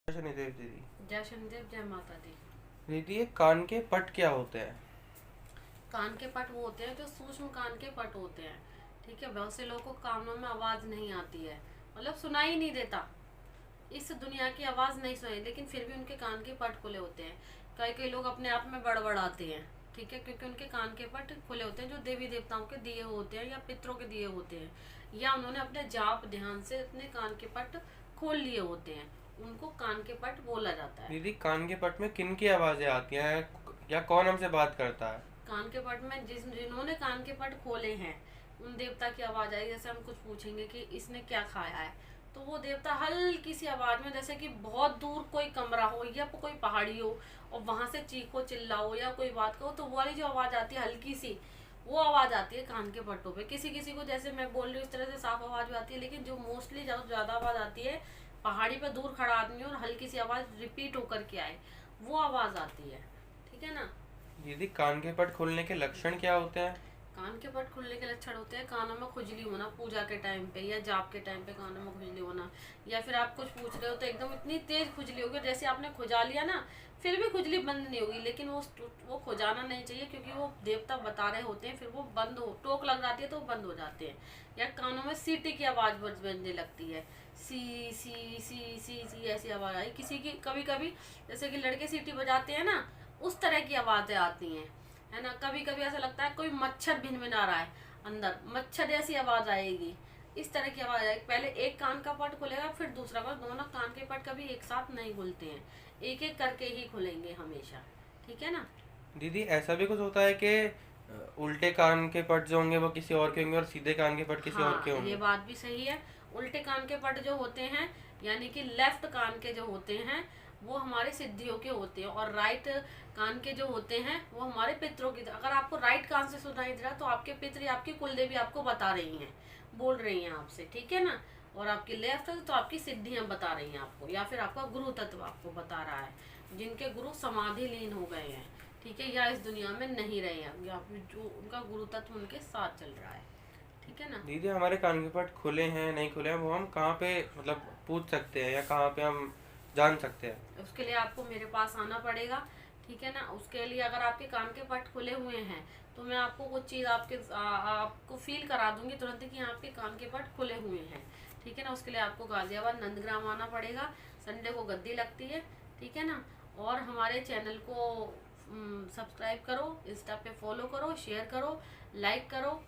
जय शनिदेव दीदी। जय शनिदेव, जय माता दी। दीदी ये कान के पट क्या होते हैं? कान के पट वो होते हैं जो सूक्ष्म कान के पट होते हैं। ठीक है, बहुत से लोगों को कानों में आवाज नहीं आती है, मतलब सुनाई नहीं देता, इस दुनिया की आवाज नहीं सुनाई, लेकिन फिर भी उनके कान के पट खुले होते हैं। कई कई लोग अपने आप में बड़बड़ाते हैं। ठीक है, क्योंकि उनके कान के पट खुले होते हैं, जो देवी देवताओं के दिए होते हैं या पितरों के दिए होते हैं, या उन्होंने अपने जाप ध्यान से अपने कान के पट खोल लिए होते हैं, उनको कान के पट बोला जाता है। दीदी कान के पट में किन की आवाजें आती हैं या कौन हमसे बात करता है? कान के पट में जिन्होंने कान के पट खोले हैं, उन देवता की आवाज आई। जैसे हम कुछ पूछेंगे कि इसने क्या खाया है, तो वो देवता हल्की सी आवाज में, जैसे कि बहुत दूर कोई कमरा हो या कोई पहाड़ी हो और वहां से चीखो चिल्लाओ या कोई बात कहो, तो वो वाली जो आवाज आती है हल्की सी, वो आवाज आती है कान के पट्टों पे। किसी किसी को, जैसे मैं बोल रही हूँ, इस तरह से साफ आवाज भी आती है, लेकिन जो मोस्टली ज्यादा आवाज आती है, पहाड़ी पे दूर खड़ा आदमी और हल्की सी आवाज रिपीट होकर के आए, वो आवाज आती है। ठीक है ना। दीदी कान के पट खोलने के लक्षण क्या होते हैं? कान के पट खुलने के लक्षण होते हैं कानों में खुजली होना, पूजा के टाइम पे या जाप के टाइम पे कानों में खुजली होना, या फिर आप कुछ पूछ रहे हो तो एकदम इतनी तेज खुजली होगी, जैसे आपने खुजा लिया ना, फिर भी खुजली बंद नहीं होगी, लेकिन वो खुजाना नहीं चाहिए, क्योंकि वो देवता बता रहे होते हैं, फिर वो बंद हो, टोक लग जाती है तो वो बंद हो जाते हैं। या कानों में सीटी की आवाज बजने लगती है, सी सी सी सी सी ऐसी आवाज आई किसी की, कभी कभी जैसे कि लड़के सीटी बजाते हैं ना, उस तरह की आवाजें आती हैं, है ना। कभी कभी ऐसा लगता है कोई मच्छर भिनभिना रहा है, अंदर मच्छर जैसी आवाज आएगी, इस तरह की आवाज आएगी। पहले एक कान का पट खुलेगा, फिर दूसरा पट, दोनों कान के पट कभी एक साथ नहीं खुलते हैं, एक एक करके ही खुलेंगे हमेशा। ठीक है ना। दीदी ऐसा भी कुछ होता है कि उल्टे कान के पट जो होंगे वो किसी और के होंगे और सीधे कान के पट किसी और के हाँ, ये होंगे? बात भी सही है। उल्टे कान के पट जो होते हैं, यानी कि लेफ्ट कान के जो होते हैं, वो हमारे सिद्धियों के होते हैं, और राइट कान के जो होते हैं वो हमारे पितरों की। अगर आपको राइट कान से सुनाई दे रहा, तो आपके पितृ या आपकी कुलदेवी आपको बता रही हैं, बोल रही हैं आपसे। ठीक है ना। और आपकी लेफ्ट तो आपकी सिद्धियां बता रही हैं आपको, या फिर आपका गुरु तत्व आपको बता रहा है, जिनके गुरु समाधि लीन हो गए हैं। ठीक है, या इस दुनिया में नहीं रहे हैं, या फिर जो उनका गुरु तत्व उनके साथ चल रहा है। ठीक है ना। दीदी हमारे कान के पट खुले हैं नहीं खुले हैं वो हम कहाँ पे मतलब पूछ सकते हैं या कहाँ पे हम जान सकते हैं? उसके लिए आपको मेरे पास आना पड़ेगा। ठीक है ना। उसके लिए अगर आपके कान के पट खुले हुए हैं, तो मैं आपको कुछ चीज़ आपको फील करा दूंगी तुरंत कि आपके कान के पट खुले हुए हैं। ठीक है ना। उसके लिए आपको गाजियाबाद नंदग्राम आना पड़ेगा। संडे को गद्दी लगती है। ठीक है ना। और हमारे चैनल को सब्सक्राइब करो, इंस्टा पे फॉलो करो, शेयर करो, लाइक करो।